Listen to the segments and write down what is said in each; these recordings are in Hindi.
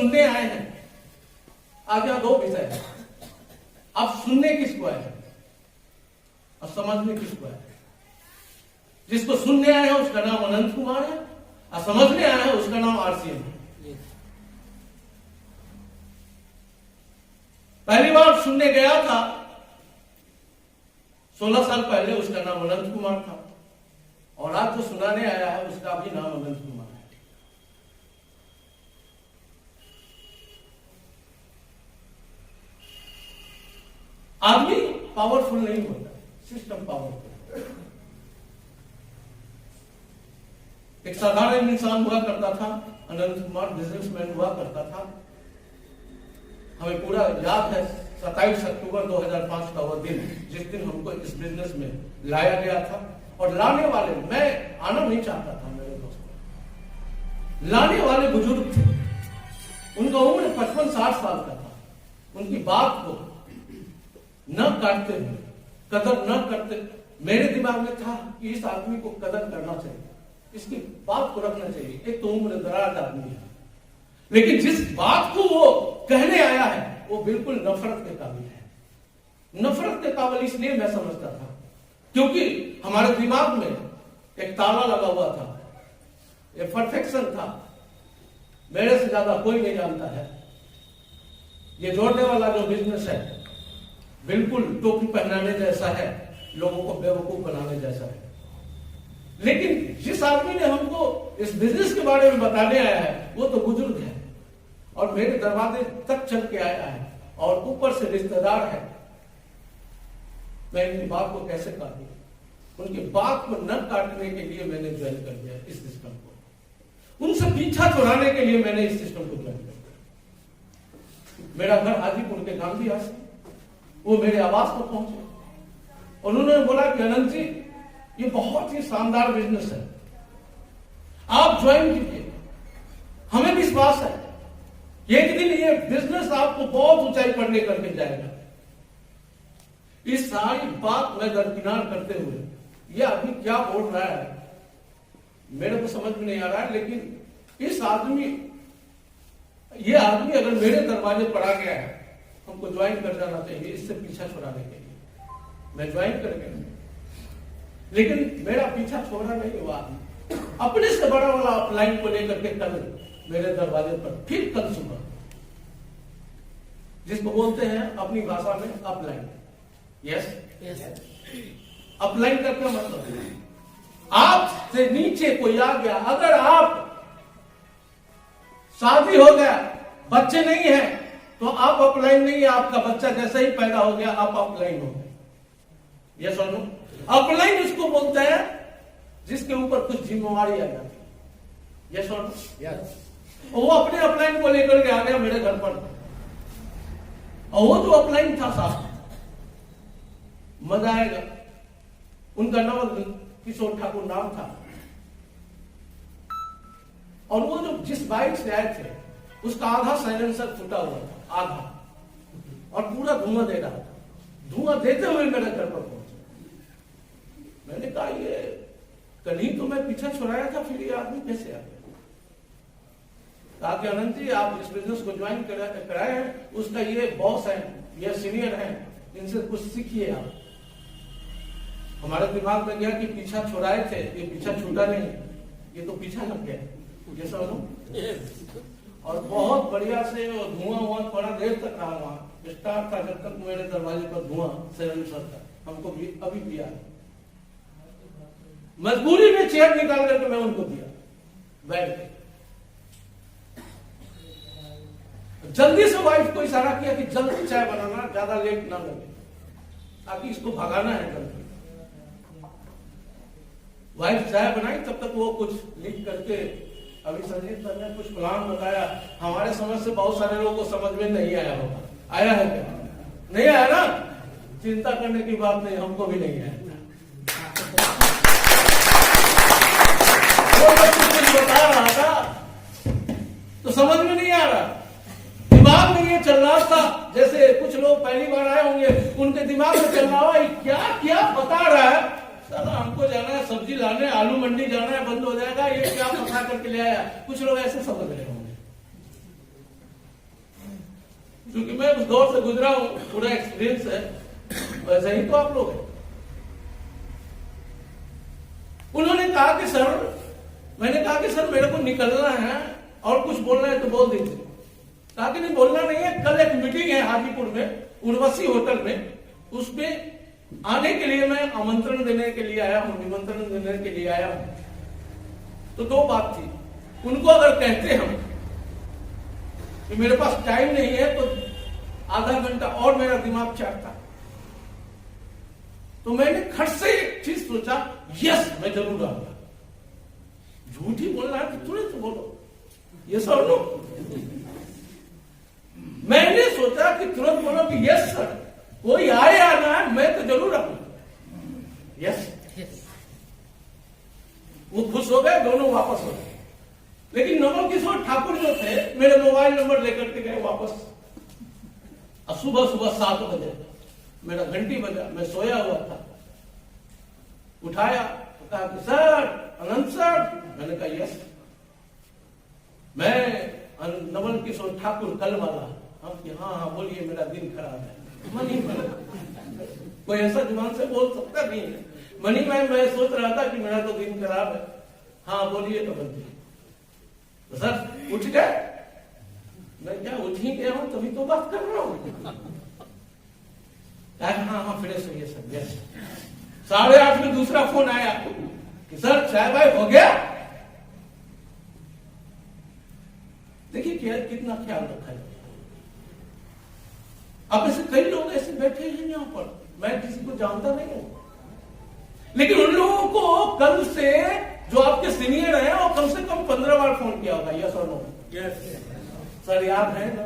सुनने आए हैं। आज यहाँ दो विषय है, आप सुनने किसको आए हैं और समझने किसको आए हैं। जिसको सुनने आए हैं उसका नाम अनंत कुमार है और समझने आए हैं उसका नाम आरसीएम है। पहली बार सुनने गया था 16 साल पहले, उसका नाम अनंत कुमार था और आज जो सुनाने आया है उसका भी नाम अनंत कुमार है। आदमी पावरफुल नहीं होता, सिस्टम पावरफुल। एक साधारण इंसान हुआ करता था, अनंत कुमार बिजनेसमैन हुआ करता था। हमें पूरा याद है 27 अक्टूबर 2005 का वह दिन, जिस दिन हमको इस बिजनेस में लाया गया था। और लाने वाले, मैं आना नहीं चाहता था मेरे दोस्तों, लाने वाले बुजुर्ग थे। उनका उम्र 55-60 साल का था। उनकी बात को न काटते हुए, कदर न करते, मेरे दिमाग में था कि इस आदमी को कदर करना चाहिए, इसकी बात को रखना चाहिए। एक तो उम्र दराज आदमी है, लेकिन जिस बात को वो कहने आया है वो बिल्कुल नफरत के काबिल है। नफरत के काबिल इसलिए मैं समझता था क्योंकि हमारे दिमाग में एक ताला लगा हुआ था, एक परफेक्शन था। मेरे से ज्यादा कोई नहीं जानता है। ये जोड़ने वाला जो बिजनेस है बिल्कुल टोपी पहनाने जैसा है, लोगों को बेवकूफ बनाने जैसा है। लेकिन जिस आदमी ने हमको इस बिजनेस के बारे में बताने आया है वो तो बुजुर्ग है और मेरे दरवाजे तक चल के आया है और ऊपर से रिश्तेदार है। मैं इनकी बात को कैसे काटूं? उनकी बात को न काटने के लिए मैंने ज्वाइन कर दिया इस सिस्टम को। उनसे पीछा छुड़ाने के लिए मैंने इस सिस्टम को ज्वाइन कर दिया। मेरा घर हाजीपुर के गांधी आश्रम, वो मेरे आवास पर पहुंचे। उन्होंने बोला कि अनंत जी, ये बहुत ही शानदार बिजनेस है, आप ज्वाइन कीजिए, हमें विश्वास है एक दिन ये बिजनेस आपको बहुत ऊंचाई पर लेकर के जाएगा। इस सारी बात मैं दरकिनार करते हुए, ये आदमी क्या बोल रहा है मेरे को समझ में नहीं आ रहा है, लेकिन ये आदमी अगर मेरे दरवाजे पर आ गया है, हमको ज्वाइन कर जाना चाहिए इससे पीछा छुड़ाने के लिए। मैं ज्वाइन कर गया, लेकिन मेरा पीछा छोड़ा नहीं हुआ। अपने से बड़ा वाला अपलाइन को लेकर के कल मेरे दरवाजे पर, फिर कल सुबह, जिसको बोलते हैं अपनी भाषा में अपलाइन। यस, अपलाइन का क्या मतलब? आप से नीचे कोई आ गया, अगर आप शादी हो गया, बच्चे नहीं है, तो आप अपलाइन नहीं है। आपका बच्चा जैसे ही पैदा हो गया आप अपलाइन हो गए। यस और नो? अपलाइन उसको बोलते हैं जिसके ऊपर कुछ जिम्मेवारी आ जाती है। यस और नो? यस। वो अपने अपलाइन को लेकर के आ गया मेरे घर पर, और वो जो अपलाइन था साहब, मजा आएगा। उनका नाम किशोर ठाकुर नाम था, और वो जो जिस बाइक से आए थे उसका आधा साइलेंसर फूटा हुआ था, आधा, और पूरा धुआं दे रहा था। धुआं देते हुए मेरे घर पर पहुंचे। मैंने कहा ये कहीं तो मैं पीछा छुड़ाया था, फिर ये आदमी कैसे आ गया? कहा कि अनंत जी, आप इस बिजनेस को ज्वाइन कराए हैं, उसका ये बॉस है, ये सीनियर है, इनसे कुछ सीखिए आप। हमारे दिमाग में गया कि पीछा छुड़ाए थे, ये पीछा छूटा नहीं, ये तो पीछा लग गया। ये समझो। और बहुत बढ़िया से धुआं थोड़ा देर तक रहा वहां, स्टार्ट था जब तक मेरे दरवाजे पर धुआं साइलेंसर था। हमको भी अभी दिया, मजबूरी में चेयर निकाल करके मैं उनको दिया, बैठ गए। जल्दी से वाइफ को इशारा किया कि जल्दी चाय बनाना, ज्यादा लेट ना लगे, ताकि इसको भगाना है जल्दी। वाइफ चाय बनाई, तब तक वो कुछ लिख करके, अभी संजीव सर ने कुछ प्लान बताया, हमारे समझ से बहुत सारे लोगों को समझ में नहीं आया होगा। आया है क्या? नहीं आया ना? चिंता करने की बात नहीं, हमको भी नहीं आया। वो कुछ बता रहा था तो समझ में नहीं आ रहा, दिमाग में ये चल रहा था जैसे कुछ लोग पहली बार आए होंगे, उनके दिमाग में चल रहा हुआ क्या क्या बता रहा है। साला हमको जाना है सब्जी लाने, आलू मंडी जाना है, बंद हो जाएगा, ये क्या पता करके ले आया। कुछ लोग ऐसे समझ रहे होंगे। क्योंकि मैं उस दौर से गुजरा हूं, पूरा एक्सपीरियंस है, वैसे ही तो आप लोग हैं। उन्होंने कहा कि सर, मैंने कहा कि सर मेरे को निकलना है और कुछ बोलना है तो बोल दीजिए। कहा कि नहीं बोलना नहीं है, कल एक मीटिंग है हाजीपुर में उर्वशी होटल में, उसमें आने के लिए मैं आमंत्रण देने के लिए आया हूं, निमंत्रण देने के लिए आया हूं। तो दो बात थी, उनको अगर कहते हम कि मेरे पास टाइम नहीं है तो आधा घंटा और मेरा दिमाग चाहता। तो मैंने खट से एक चीज सोचा, यस मैं जरूर आऊंगा। झूठ ही बोलना है तो तुरंत बोलो यस और नो। मैंने सोचा कि तुरंत बोलो कि यस सर, कोई आए या ना आए मैं तो जरूर आऊंगा। यस, वो खुश हो गए, दोनों वापस हो गए। लेकिन नवल किशोर ठाकुर जो थे मेरे मोबाइल नंबर लेकर के गए वापस। सुबह 7 बजे मेरा घंटी बजा, मैं सोया हुआ था, उठाया तो कहा कि सर, अनंत सर। मैंने कहा यस, मैं नवल किशोर ठाकुर कल वाला। हाँ बोलिए, मेरा दिन खराब है। मनी कोई ऐसा जुबान से बोल सकता नहीं है। मनी मैं सोच रहा था कि मेरा तो दिन खराब है। हाँ बोलिए तो बोलिए। तो सर उठ गए। मैं क्या उठ ही गया हूं, तभी तो बात कर रहा हूं। हाँ फ्रेश होइए सर। यस। 8:30 में दूसरा फोन आया कि सर चाय वाय हो गया। देखिए क्या कितना ख्याल रखा है। अब ऐसे कई लोग ऐसे बैठे हैं यहाँ पर, मैं किसी को जानता नहीं हूं, लेकिन उन लोगों को कल से जो आपके सीनियर हैं वो कम से कम 15 बार फोन किया होगा। यस और नो? यस सर, याद है ना?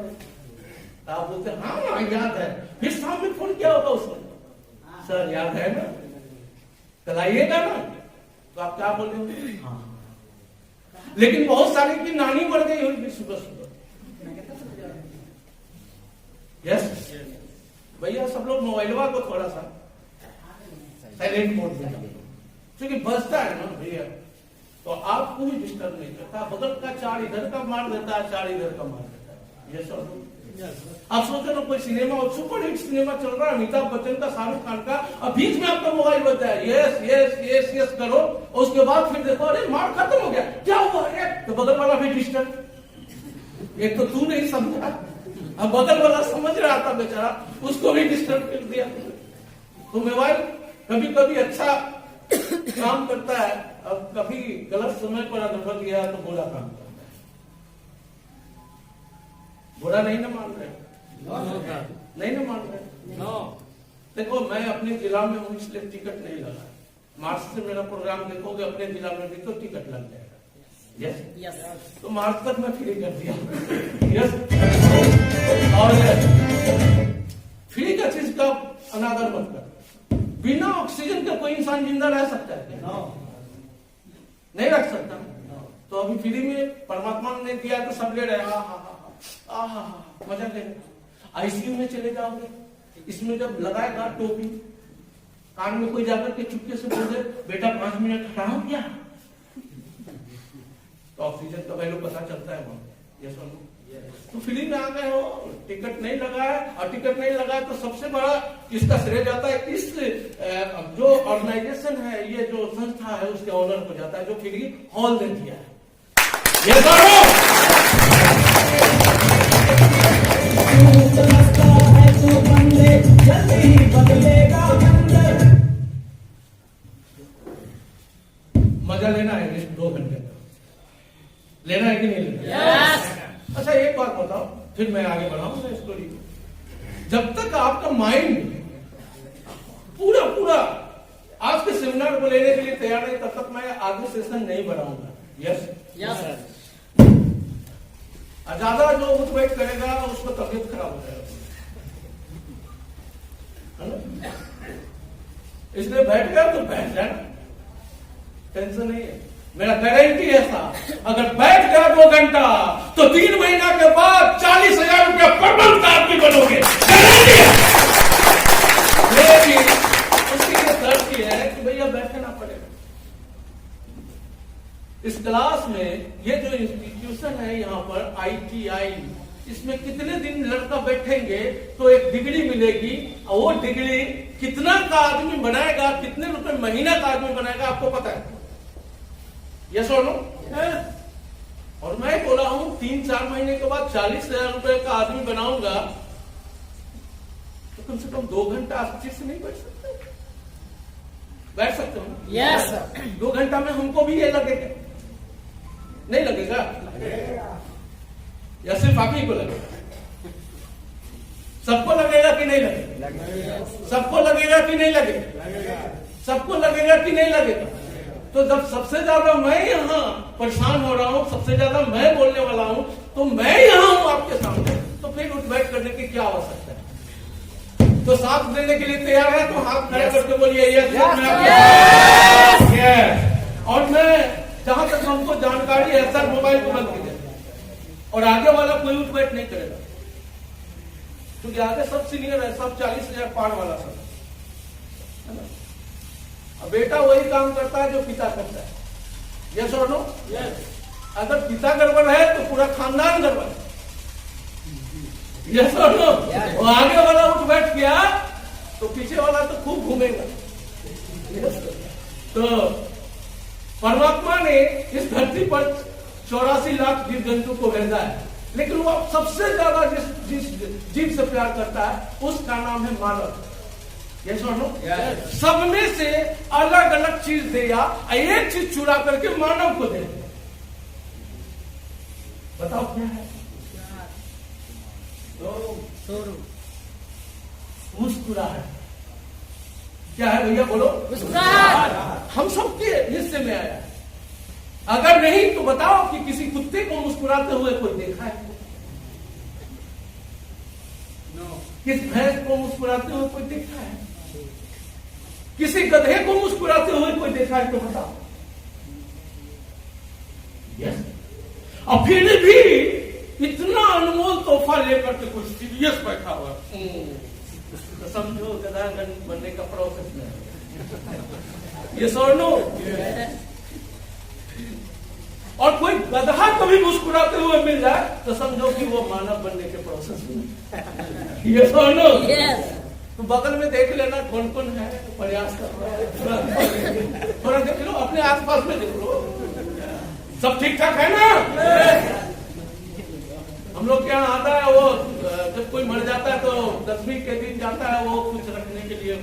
आप बोलते हाँ याद है। फिर शाम में फोन किया होगा उसने, सर याद है ना, कल आइएगा ना? तो आप क्या बोलेंगे? हाँ। लेकिन बहुत सारे की नानी मर गई होगी सुबह सुबह। यस भैया, सब लोग मोबाइलवा को थोड़ा सा साइलेंट मोड में, क्योंकि बजता है ना भैया, तो आपको भी डिस्टर्ब नहीं करता। बगल का 4 इधर का मार देता है, 4 इधर का मार देता है। यस और नो? आप सोचो ना, कोई सिनेमा और सुपर हिट सिनेमा चल रहा है, अमिताभ बच्चन का, शाहरुख खान का, अब बीच में आपका मोबाइल बजता है, यस यस यस यस करो, और उसके बाद फिर देखो अरे मार खत्म हो गया, क्या हुआ है? तो बगल वाला भी डिस्टर्ब। एक तो तू नहीं समझा, अब बगल वाला समझ रहा था बेचारा, उसको भी डिस्टर्ब कर दिया। तो मोबाइल कभी कभी अच्छा काम करता है, अब कभी गलत समय पर अनुभव गया तो बुरा काम करता है। बुरा नहीं ना मान रहे? नहीं ना मान रहे? देखो मैं अपने जिला में हूँ इसलिए टिकट नहीं लगा। मार्च से मेरा प्रोग्राम देखोगे, अपने जिला में भी तो टिकट लग जाएगा। यस, तो मार्च तक मैं फ्री कर दिया। यस, और फ्री का चीज का अनादर मत कर। बिना ऑक्सीजन के कोई इंसान जिंदा रह सकता है क्या? नहीं रख सकता। तो अभी फ्री में परमात्मा ने दिया तो सब ले रहे। मजा ले। आईसीयू में चले जाओगे, इसमें जब लगाएगा टोपी, कान में कोई जाकर के चुपके से बोल दे बेटा 5 मिनट खड़ा हो क्या, तो ऑक्सीजन का वैल्यू पता चलता है वहां। यस और नो? तो फ्री में आ गए हो, टिकट नहीं लगा है, और टिकट नहीं लगा है तो सबसे बड़ा इसका श्रेय जाता है इस जो ऑर्गेनाइजेशन है, ये जो संस्था है उसके ऑनर को जाता है, जो फ्री हॉल दे दिया है। ये मजा लेना है 2 घंटे का, लेना है कि नहीं लेना? अच्छा एक बात बताओ, फिर मैं आगे बढ़ाऊंगा स्टोरी को। जब तक आपका माइंड पूरा पूरा आज के सेमिनार को लेने के लिए तैयार नहीं, तब तक मैं आगे सेशन नहीं बढ़ाऊंगा। यस, ज्यादा जो उठ बैठ करेगा उसको तबियत खराब हो जाएगा, इसलिए बैठ गया तो बैठ जाना, टेंशन नहीं है। मेरा गारंटी है साहब, अगर बैठ गया 2 घंटा तो 3 महीना के बाद 40,000 रुपया पर मंथ आपकी बनोगे, गारंटी है। लेकिन उसकी ये शर्त है कि भैया बैठना पड़ेगा। इस क्लास में ये जो इंस्टीट्यूशन है यहाँ पर ITI इसमें कितने दिन लड़का बैठेंगे तो एक डिग्री मिलेगी, और वो डिग्री कितना का आदमी बनाएगा, कितने रुपए महीना का आदमी बनाएगा, आपको पता है? यस और नो? और मैं बोला हूं 3-4 महीने के बाद 40,000 रुपए का आदमी बनाऊंगा, तो कम से कम 2 घंटा अच्छे से नहीं बैठ सकते? बैठ सकते हो? यस। 2 घंटा में हमको भी ये लगेगा, नहीं लगेगा? या सिर्फ आप ही को लगेगा? सबको लगेगा कि नहीं लगेगा? सबको लगेगा कि नहीं लगेगा? सबको लगेगा कि नहीं लगेगा? तो जब सबसे ज्यादा मैं यहाँ परेशान हो रहा हूँ, सबसे ज्यादा मैं बोलने वाला हूँ, तो मैं यहाँ हूँ आपके सामने, तो फिर उठ बैठ करने की क्या आवश्यकता है? तो साथ देने के लिए तैयार है तो हाथ खड़े करके बोलिए यस। और मैं जहां तक हमको जानकारी है सर, मोबाइल को बंद कीजिए, और आगे वाला कोई उठ बैठ नहीं करेगा, क्योंकि आगे सब सीनियर है, सब 40,000 पार वाला सब है ना। अब बेटा वही काम करता है जो पिता करता है, यस और नो? अगर पिता गड़बड़ है तो पूरा खानदान गड़बड़ है, यस और नो? वो आगे वाला उठ बैठ किया तो पीछे वाला तो खूब घूमेगा। तो परमात्मा ने इस धरती पर 84 लाख जीव जंतु को भेजा है, लेकिन वो सबसे ज्यादा जिस जीव से प्यार करता है उसका नाम है मानव, यस और नो? सब में से अलग अलग चीज दे, या एक चीज चुरा करके मानव को दे। बताओ क्या है? मुस्कुराहट। क्या है भैया, बोलो? मुस्कुराहट हम सबके हिस्से में आया है। अगर नहीं तो बताओ कि किसी कुत्ते को मुस्कुराते हुए कोई देखा है? किस भैंस को मुस्कुराते हुए कोई देखा है? किसी गधे को मुस्कुराते हुए कोई देखा है तो बताओ। यस। और फिर भी इतना अनमोल तोहफा लेकर के कुछ सीरियस बैठा हुआ, तो समझो गधा बनने का प्रोसेस है, यस और नो? और कोई गधा कभी मुस्कुराते हुए मिल जाए तो समझो कि वो मानव बनने के प्रोसेस में, यस और नो? तो बगल में देख लेना कौन कौन है, प्रयास कर रहा है, थोड़ा देख लो, अपने आसपास में देख लो, सब ठीक ठाक है ना? हम लोग क्या आता है, वो जब कोई मर जाता है तो 10वीं के दिन जाता है, वो कुछ रखने के लिए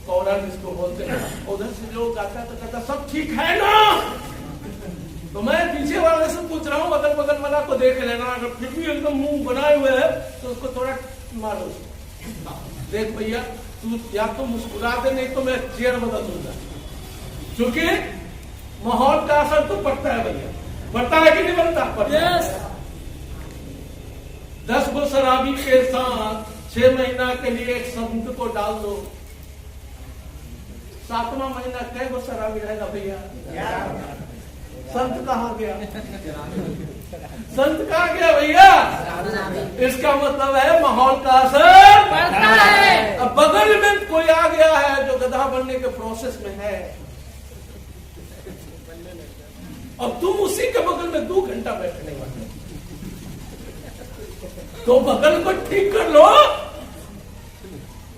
कौड़ा जिसको बोलते हैं, उधर से लोग आता है तो कहता सब ठीक है ना? तो मैं पीछे वाले से पूछ रहा हूँ, अगल बगल वाला को देख लेना, अगर फिर भी एकदम मुंह बनाए हुए है तो उसको थोड़ा मारो, देख भैया तू या तो मुस्कुरा दे, नहीं तो मैं चेयर बदल दूंगा, क्योंकि माहौल का असर तो पड़ता है भैया, पड़ता है कि नहीं बनता? 10 गो शराबी के साथ 6 महीना के लिए एक संत को डाल दो, 7वां महीना कै गो शराबी रहेगा भैया? संत कहाँ गया? संत कहाँ गया भैया? इसका मतलब है माहौल का असर पड़ता है। अब बगल में कोई आ गया है जो गधा बनने के प्रोसेस में है, अब तुम उसी के बगल में 2 घंटा बैठने वाले, तो बगल को ठीक कर लो,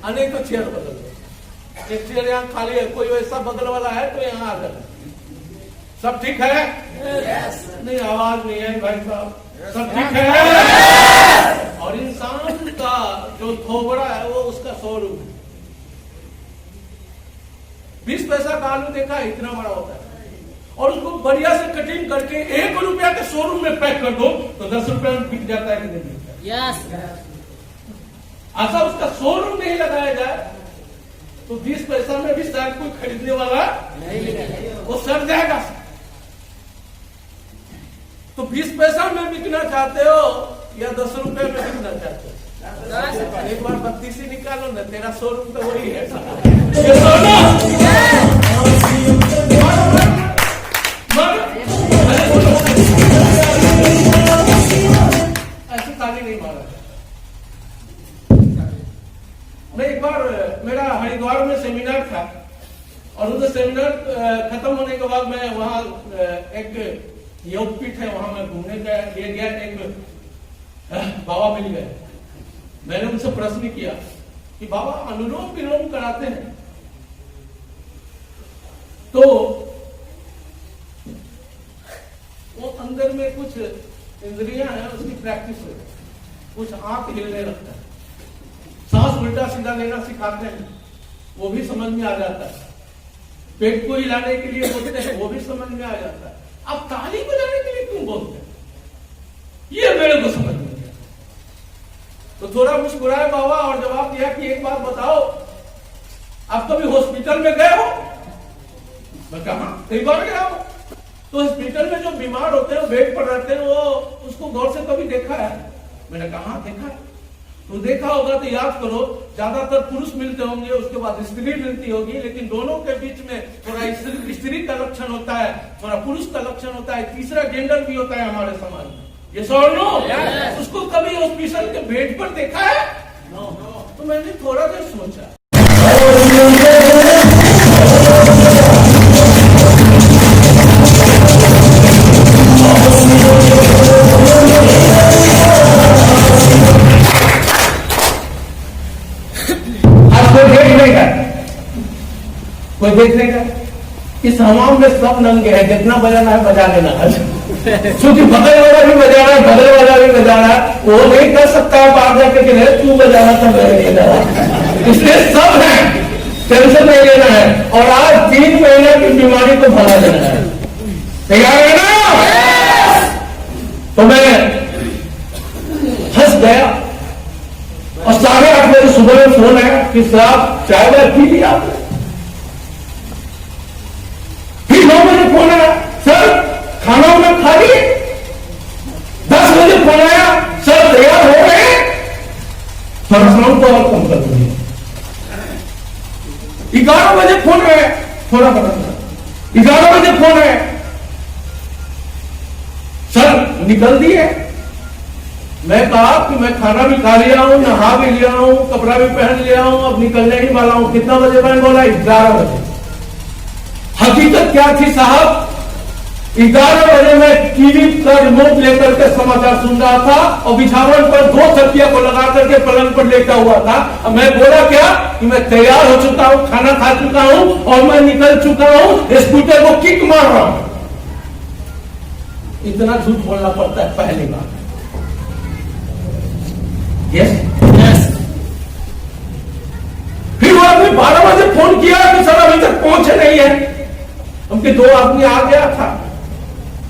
अनेक तो चेयर बदल लो, एक चेयर यहाँ खाली है, कोई वैसा बगल वाला है तो यहाँ आ जाए, सब ठीक है? नहीं, आवाज नहीं है भाई साहब, सब ठीक है? और इंसान का जो थोबड़ा है वो उसका शोरूम है, 20 पैसा का आलू देखा है, इतना बड़ा होता है, और उसको बढ़िया से कटिंग करके 1 रुपया के शोरूम में पैक कर दो तो 10 रुपया में बिक जाता है कि नहीं बिकता? ऐसा उसका शोरूम नहीं लगाया जाए तो 20 पैसा में भी शायद कोई खरीदने वाला नहीं, वो सड़ जाएगा। तो 20 पैसा में बिकना चाहते हो या 10 रुपए में बिकना चाहते हो? एक बार 32 निकालो ना, तेरा शोरूम तो वही है। ऐसे ताली नहीं मारा। मैं एक बार, मेरा हरिद्वार में सेमिनार था, और उधर सेमिनार खत्म होने के बाद मैं वहाँ एक योगपीठ है, वहां मैं घूमने के लिए गया। एक बाबा मिल गए। मैंने उनसे प्रश्न किया कि बाबा अनुलोम विलोम कराते हैं तो वो अंदर में कुछ इंद्रियां हैं, उसकी प्रैक्टिस हो, कुछ आंख हिलने लगता है, सांस उल्टा सीधा लेना सिखाते हैं, वो भी समझ में आ जाता है, पेट को हिलाने के लिए बोलते हैं, वो भी समझ में आ जाता है। अब ताली बजाने के लिए क्यों बोलते हैं, ये मेरे को समझ में नहीं आता। तो थोड़ा मुस्कुराए बाबा और जवाब दिया कि एक बात बताओ, आप कभी हॉस्पिटल में गए हो? मैं कहा कई बार गया हूं। तो हॉस्पिटल में जो बीमार होते हैं, बेड पर रहते हैं, वो उसको गौर से कभी देखा है? मैंने कहा देखा है। तो देखा होगा तो याद करो, ज्यादातर पुरुष मिलते होंगे, उसके बाद स्त्री मिलती होगी, लेकिन दोनों के बीच में थोड़ा स्त्री का लक्षण होता है, थोड़ा पुरुष का लक्षण होता है, तीसरा जेंडर भी होता है हमारे समाज में। ये सोनो उसको कभी हॉस्पिटल के बेड पर देखा है? तो मैंने थोड़ा देर सोचा। कोई देख लेगा, इस हमाम में सब नंगे हैं, जितना बजाना है बजा लेना है। क्योंकि बगल वाला भी बजा रहा है, बगल वाला भी बजा रहा है, वो नहीं कर सकता है बाहर जाके कि तू बजाना था मैं नहीं बजा। इसलिए सब है, टेंशन नहीं लेना है, और आज 3 महीने की बीमारी को भगा देना है। तैयार है ना? तो मैं हंस गया और 8:30 बजे सुबह में फोन आया कि साहब चाय वाय पी लिया आपने? 9 बजे फोन आया, सर खाना वाना खा लिए? 10 बजे फोन आया, सर तैयार हो गए? थोड़ा साउंड को और कम कर दीजिए। 11 बजे फोन आया, थोड़ा बता, 11 बजे फोन आया, सर निकल दिए? मैं कहा कि मैं खाना भी खा लिया हूं, नहा भी लिया हूं, कपड़ा भी पहन लिया हूं, अब निकलने ही वाला हूं। कितना बजे मैंने बोला? 11 बजे। हकीकत क्या थी साहब? 11 बजे मैं टीवी का रिमोट लेकर के समाचार सुन रहा था और बिछावन पर 2 तकिया को लगा करके पलंग पर लेटा हुआ था। अब मैं बोला क्या कि मैं तैयार हो चुका हूं, खाना खा चुका हूं और मैं निकल चुका हूं, स्कूटर को किक मार रहा हूं। इतना झूठ बोलना पड़ता है पहली बार। Yes yes. फिर वो आदमी 12 बजे फोन किया कि सर अभी तक पहुंचे नहीं है। उनके 2 आदमी आ गया था,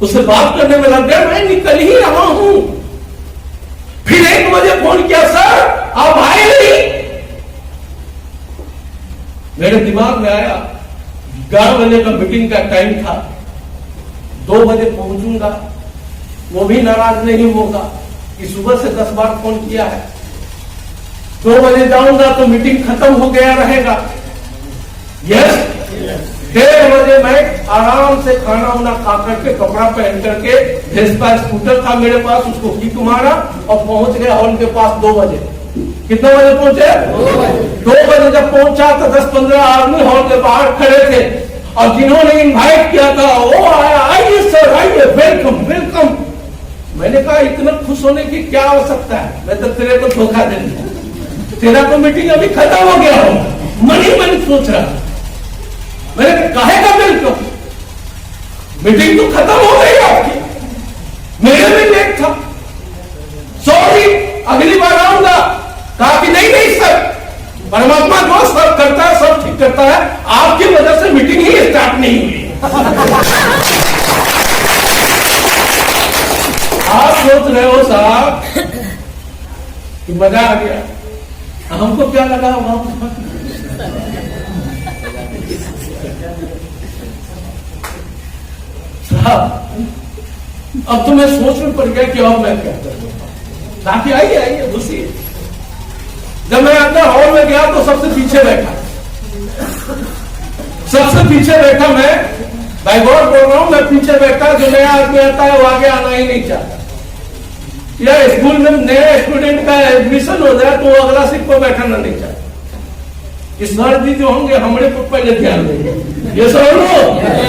उससे बात करने में लग गया, मैं निकल ही रहा हूं। फिर 1 बजे फोन किया, सर आप आए नहीं? मेरे दिमाग में आया 11 बजे का मीटिंग का टाइम था, 2 बजे पहुंचूंगा, वो भी नाराज नहीं होगा कि सुबह से 10 बार फोन किया है। 2 बजे जाऊंगा तो मीटिंग खत्म हो गया रहेगा। यस। 1:30 बजे मैं आराम से खाना वाना खा करके, कपड़ा पहन करके, भेस्पा स्कूटर था मेरे पास, उसको किक मारा और पहुंच गया हॉल के पास 2 बजे। कितने बजे पहुंचे? 2 बजे जब पहुंचा तो 10-15 आदमी हॉल के बाहर खड़े थे और जिन्होंने इन्वाइट किया था वो आया, आइए सर आइए, वेलकम वेलकम। मैंने कहा इतना खुश होने की क्या आवश्यकता है, मैं तो तेरे को धोखा दे दिया, तेरा तो मीटिंग अभी खत्म हो गया हो। मन ही मन सोच रहा, मैंने काहे का वेलकम, मीटिंग तो खत्म हो गई आपकी, मेरे भी लेट था, सॉरी अगली बार आऊंगा। कहा कि नहीं नहीं सर, परमात्मा जो सब करता है सब ठीक करता है, आपकी वजह से मीटिंग ही स्टार्ट नहीं हुई। आप सोच रहे हो साहब कि मजा आ गया, हमको क्या लगा होगा? अब तो मैं सोच में पड़ गया कि अब मैं क्या करूं। ताकि आइए आइए घुसिए। जब मैं अंदर हॉल में गया तो सबसे पीछे बैठा, सबसे पीछे बैठा मैं, भाई गौर बोल रहा हूं, मैं पीछे बैठा। जो नया आदमी आता है वो आगे आना ही नहीं चाहता। या स्कूल में नया स्टूडेंट का एडमिशन हो जाए तो वो अगला सीट पर बैठाना नहीं चाहता। सर जी जो होंगे हमारे पर पहले ध्यान देंगे, ये सर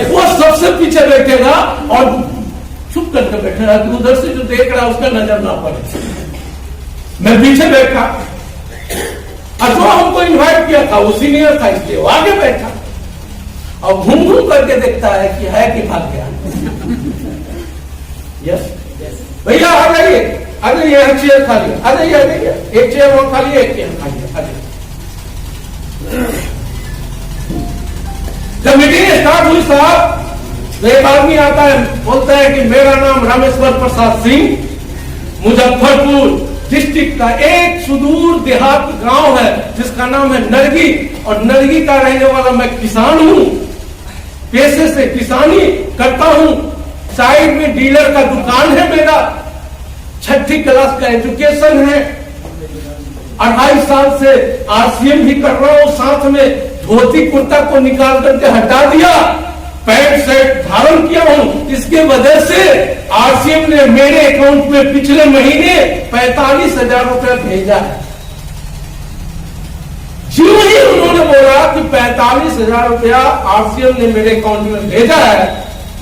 वो सबसे पीछे बैठेगा और चुप करके बैठेगा कि उधर से जो देख रहा है उसका नजर ना पड़े। मैं पीछे बैठा और जो हमको इन्वाइट किया था वो सीनियर था, इसलिए वो आगे बैठा और घूम घूम करके देखता है कि है कि भाग गया। यस भैया आ जाइए, आ जाइए, चेयर खाली, आ जाइए, आ जाइए, एक चेयर वो खाली, एक चेयर खाली, आ जाइए। जब मीटिंग स्टार्ट हुई साहब, तो एक आदमी आता है, बोलता है कि मेरा नाम रामेश्वर प्रसाद सिंह, मुजफ्फरपुर डिस्ट्रिक्ट का एक सुदूर देहात गांव है जिसका नाम है नरगी, और नरगी का रहने वाला मैं किसान हूं, पेशे से किसानी करता हूं, साइड में डीलर का दुकान है मेरा, 6ठी क्लास का एजुकेशन है, 28 साल से आरसीएम भी कर रहा हूं, साथ में धोती कुर्ता को निकाल करके हटा दिया, पैंट शर्ट धारण किया हूं। इसके वजह से आरसीएम ने मेरे अकाउंट में पिछले महीने 45,000 रुपया भेजा है। जो ही उन्होंने बोला कि 45,000 रुपया आरसीएम ने मेरे अकाउंट में भेजा है,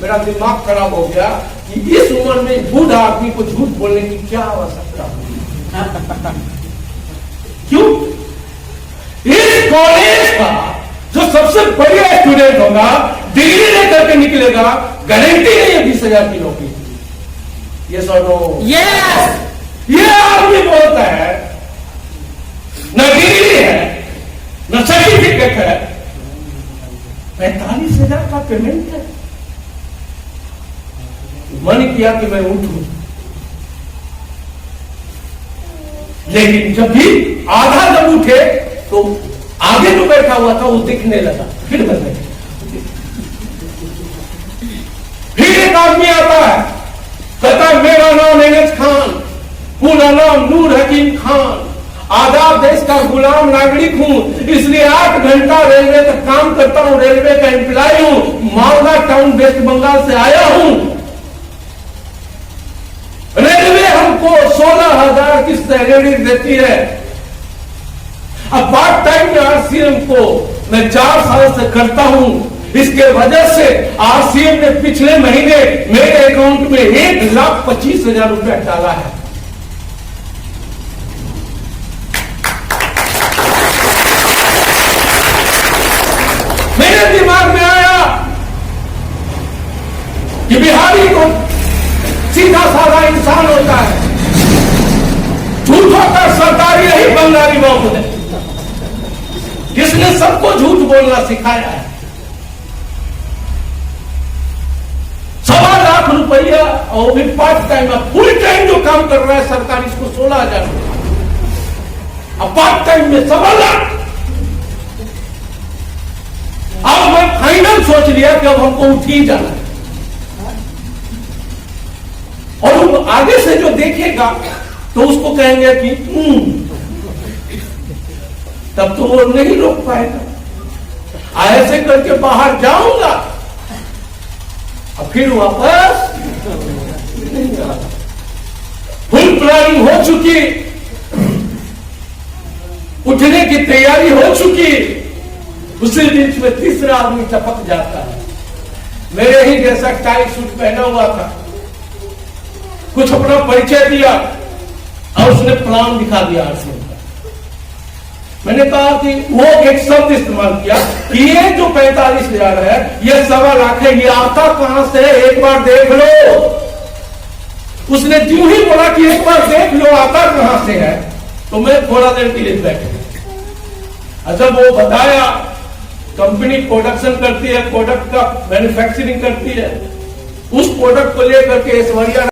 मेरा दिमाग खराब हो गया कि इस उम्र में बूढ़ा आदमी को झूठ बोलने की क्या आवश्यकता है। क्यों? इस कॉलेज का जो सबसे बढ़िया स्टूडेंट होगा, डिग्री लेकर के निकलेगा, गारंटी नहीं है 20,000 की नौकरी। ये सुनो, ये आदमी बोलता है न डिग्री है न सर्टिफिकेट है, 45,000 का पेमेंट है। मन किया कि मैं उठूं, लेकिन जब भी आधा जब उठे तो आगे जो बैठा हुआ था वो दिखने लगा, फिर मैं बैठा। फिर एक आदमी आता है, कहता है मेरा नाम एनएच खान, पूरा नाम नूर हकीम खान, आजाद देश का गुलाम नागरिक हूं, इसलिए 8 घंटा रेलवे का काम करता हूं, रेलवे का एम्प्लॉय हूं, मालदा टाउन वेस्ट बंगाल से आया हूं। रेलवे हमको 16,000 की सैलरी देती है। अब पार्ट टाइम में आरसीएम को मैं 4 साल से करता हूं, इसके वजह से आरसीएम ने पिछले महीने मेरे अकाउंट में 1,25,000 रुपया डाला है। मेरे दिमाग में आया कि बिहारी को सीधा साधा इंसान होता है, झूठों का सरदार यही बंगाली बाबू है, जिसने सबको झूठ बोलना सिखाया है। 1.25 लाख रुपया और भी पार्ट टाइम, फुल टाइम जो काम कर रहा है सरकार, इसको 16,000 रुपया, अब पार्ट टाइम में 1.25 लाख। अब मैं फाइनल सोच लिया कि अब हमको उठ ही जाना है, और आगे से जो देखेगा तो उसको कहेंगे कि तब तो वो नहीं रोक पाएगा। ऐसे करके बाहर जाऊंगा और फिर वापस नहीं आऊंगा। फुल प्लानिंग हो चुकी, उठने की तैयारी हो चुकी, उसी बीच में तीसरा आदमी टपक जाता है। मेरे ही जैसा टाई सूट पहना हुआ था, कुछ अपना परिचय दिया और उसने प्लान दिखा दिया आरसीएम का। मैंने कहा कि वो एक शब्द इस्तेमाल किया कि ये जो 45,000 है ये 1.25 लाख है, ये आता कहां से है, एक बार देख लो। उसने जो ही बोला कि एक बार देख लो आता कहां से है, तो मैं थोड़ा देर के लिए बैठ गया। जब वो बताया कंपनी प्रोडक्शन करती है, प्रोडक्ट का मैन्युफैक्चरिंग करती है, उस प्रोडक्ट को लेकर के ऐश्वर्या